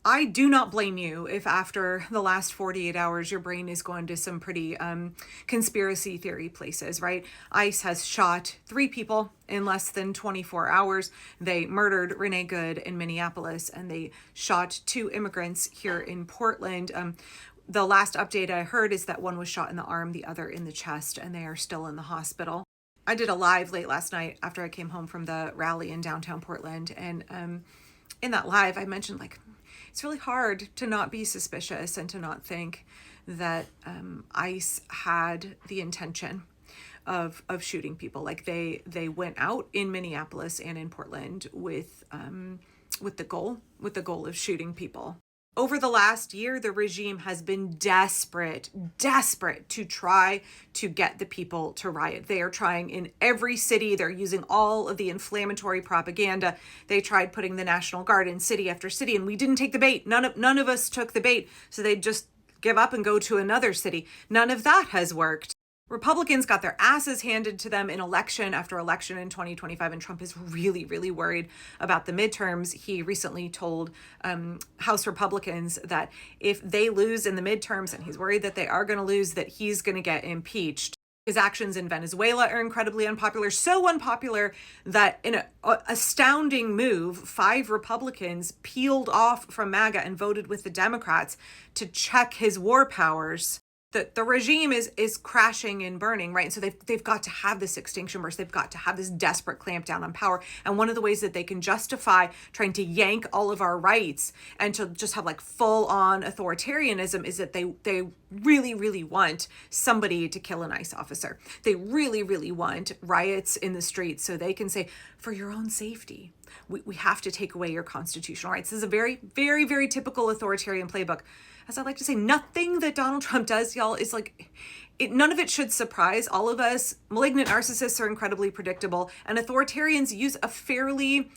I do not blame you if after the last 48 hours, your brain is going to some pretty conspiracy theory places, right? ICE has shot 3 people in less than 24 hours. They murdered Renee Good in Minneapolis, and they shot 2 immigrants here in Portland. The last update I heard is that one was shot in the arm, the other in the chest, and they are still in the hospital. I did a live late last night after I came home from the rally in downtown Portland, and in that live, I mentioned, like, it's really hard to not be suspicious and to not think that ICE had the intention of shooting people. Like they went out in Minneapolis and in Portland with the goal of shooting people. Over the last year, the regime has been desperate to try to get the people to riot. They are trying in every city. They're using all of the inflammatory propaganda. They tried putting the National Guard in city after city, and we didn't take the bait. None of us took the bait. So they'd just give up and go to another city. None of that has worked. Republicans got their asses handed to them in election after election in 2025, and Trump is really, really worried about the midterms. He recently told House Republicans that if they lose in the midterms, and he's worried that they are going to lose, that he's going to get impeached. His actions in Venezuela are incredibly unpopular, so unpopular that in an astounding move, 5 Republicans peeled off from MAGA and voted with the Democrats to check his war powers. The regime is crashing and burning, right? And so they've got to have this extinction burst. They've got to have this desperate clampdown on power. And one of the ways that they can justify trying to yank all of our rights and to just have like full on authoritarianism is that they really, really want somebody to kill an ICE officer. They really, really want riots in the streets so they can say, for your own safety, we have to take away your constitutional rights. This is a very, very, very typical authoritarian playbook. As I like to say, nothing that Donald Trump does, y'all, is like, none of it should surprise all of us. Malignant narcissists are incredibly predictable, and authoritarians use a fairly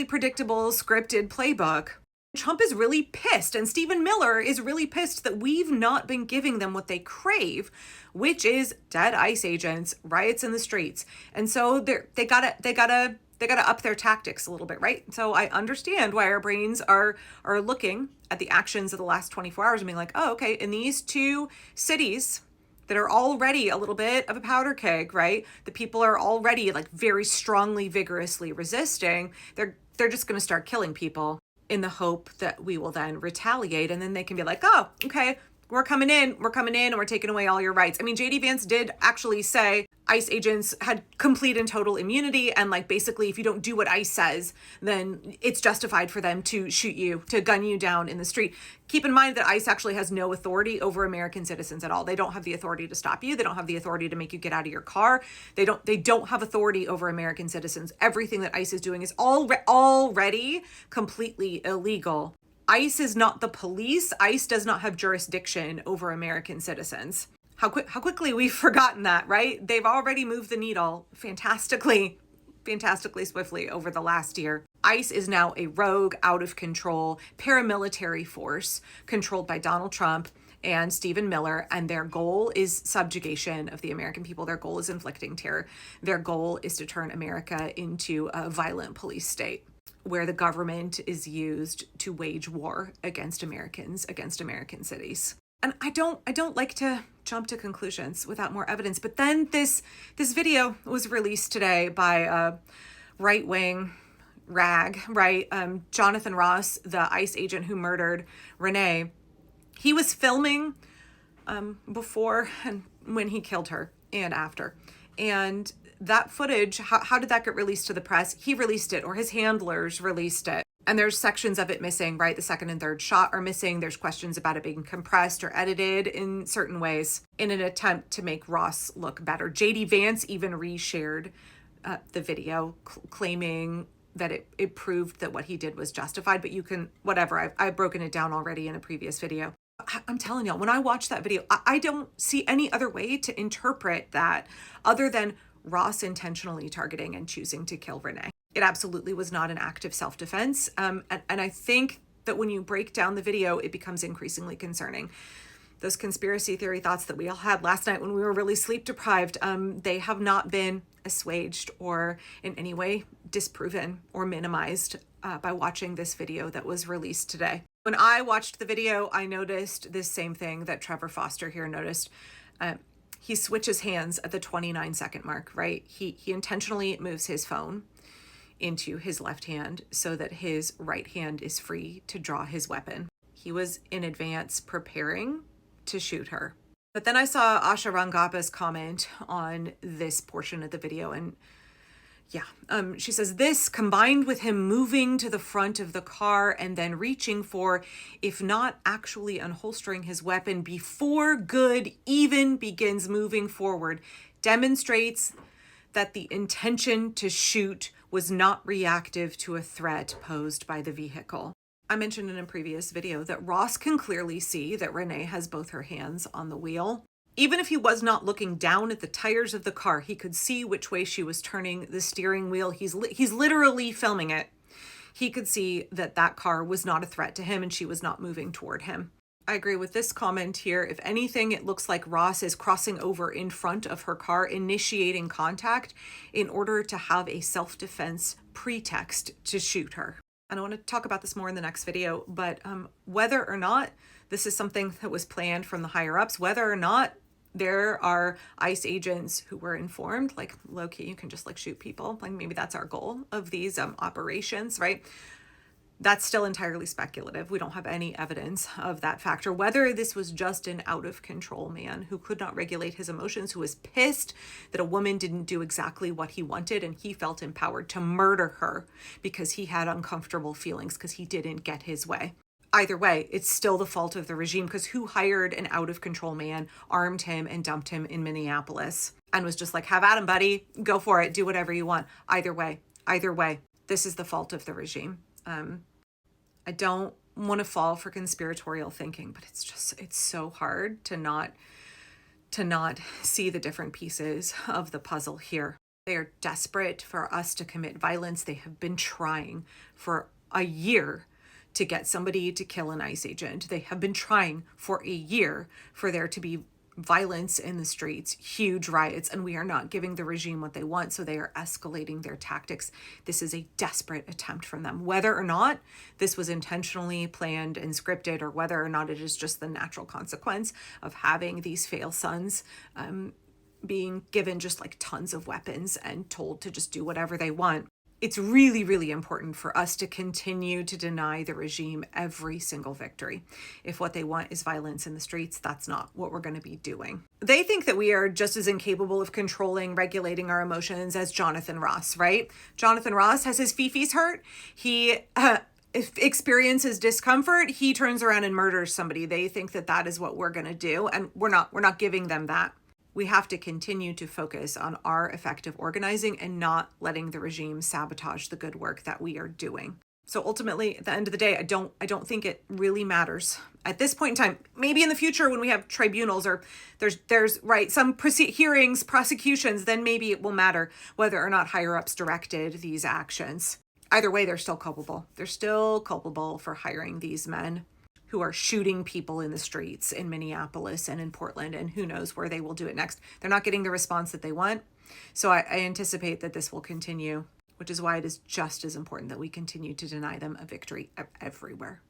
predictable scripted playbook. Trump is really pissed, and Stephen Miller is really pissed that we've not been giving them what they crave, which is dead ICE agents, riots in the streets. And so they gotta up their tactics a little bit, right? So I understand why our brains are looking at the actions of the last 24 hours and being like, oh, okay, in these 2 cities that are already a little bit of a powder keg, right? The people are already like very strongly, vigorously resisting. They're just going to start killing people in the hope that we will then retaliate. And then they can be like, oh, okay, we're coming in and we're taking away all your rights. I mean, JD Vance did actually say ICE agents had complete and total immunity. And like, basically, if you don't do what ICE says, then it's justified for them to shoot you, to gun you down in the street. Keep in mind that ICE actually has no authority over American citizens at all. They don't have the authority to stop you. They don't have the authority to make you get out of your car. They don't have authority over American citizens. Everything that ICE is doing is already completely illegal. ICE is not the police. ICE does not have jurisdiction over American citizens. How quickly we've forgotten that, right? They've already moved the needle fantastically swiftly over the last year. ICE is now a rogue, out of control paramilitary force controlled by Donald Trump and Stephen Miller, and their goal is subjugation of the American people. Their goal is inflicting terror. Their goal is to turn America into a violent police state, where the government is used to wage war against Americans, against American cities. And I don't like to jump to conclusions without more evidence. But then this video was released today by a right-wing rag, right? Jonathan Ross, the ICE agent who murdered Renee, he was filming before and when he killed her and after. And that footage, how did that get released to the press? He released it, or his handlers released it. And there's sections of it missing, right? The second and third shot are missing. There's questions about it being compressed or edited in certain ways in an attempt to make Ross look better. JD Vance even reshared the video, claiming that it proved that what he did was justified. But you can, whatever, I've broken it down already in a previous video. I'm telling y'all, when I watch that video, I don't see any other way to interpret that other than Ross intentionally targeting and choosing to kill Renee. It absolutely was not an act of self-defense. And I think that when you break down the video, it becomes increasingly concerning. those conspiracy theory thoughts that we all had last night when we were really sleep deprived, they have not been assuaged or in any way disproven or minimized by watching this video that was released today. When I watched the video, I noticed this same thing that Trevor Foster here noticed. He switches hands at the 29-second mark, right? He intentionally moves his phone into his left hand so that his right hand is free to draw his weapon. He was in advance preparing to shoot her. But then I saw Asha Rangapa's comment on this portion of the video, and she says, this combined with him moving to the front of the car and then reaching for, if not actually unholstering his weapon before Good even begins moving forward, demonstrates that the intention to shoot was not reactive to a threat posed by the vehicle. I mentioned in a previous video that Ross can clearly see that Renee has both her hands on the wheel. Even if he was not looking down at the tires of the car, he could see which way she was turning the steering wheel. He's literally filming it. He could see that that car was not a threat to him and she was not moving toward him. I agree with this comment here. If anything, it looks like Ross is crossing over in front of her car, initiating contact in order to have a self-defense pretext to shoot her. And I want to talk about this more in the next video, but whether or not this is something that was planned from the higher ups, whether or not there are ICE agents who were informed, like low-key, you can just like shoot people, like maybe that's our goal of these operations, right? That's still entirely speculative. We don't have any evidence of that factor. Whether this was just an out-of-control man who could not regulate his emotions, who was pissed that a woman didn't do exactly what he wanted and he felt empowered to murder her because he had uncomfortable feelings because he didn't get his way. Either way, it's still the fault of the regime, because who hired an out-of-control man, armed him, and dumped him in Minneapolis and was just like, have at him, buddy. Go for it. Do whatever you want. Either way, this is the fault of the regime. I don't want to fall for conspiratorial thinking, but it's so hard to not see the different pieces of the puzzle here. They are desperate for us to commit violence. They have been trying for a year to get somebody to kill an ICE agent. They have been trying for a year for there to be violence in the streets, huge riots, and we are not giving the regime what they want, so they are escalating their tactics. This is a desperate attempt from them. Whether or not this was intentionally planned and scripted, or whether or not it is just the natural consequence of having these fail sons being given just like tons of weapons and told to just do whatever they want, it's really, really important for us to continue to deny the regime every single victory. If what they want is violence in the streets, that's not what we're going to be doing. They think that we are just as incapable of controlling, regulating our emotions as Jonathan Ross, right? Jonathan Ross has his fifis hurt. He experiences discomfort. He turns around and murders somebody. They think that that is what we're going to do, and we're not giving them that. We have to continue to focus on our effective organizing and not letting the regime sabotage the good work that we are doing. So ultimately, at the end of the day, I don't think it really matters at this point in time. Maybe in the future when we have tribunals or there's right some hearings, prosecutions, then maybe it will matter whether or not higher ups directed these actions. Either way, they're still culpable. They're still culpable for hiring these men who are shooting people in the streets in Minneapolis and in Portland, and who knows where they will do it next. They're not getting the response that they want. So I anticipate that this will continue, which is why it is just as important that we continue to deny them a victory everywhere.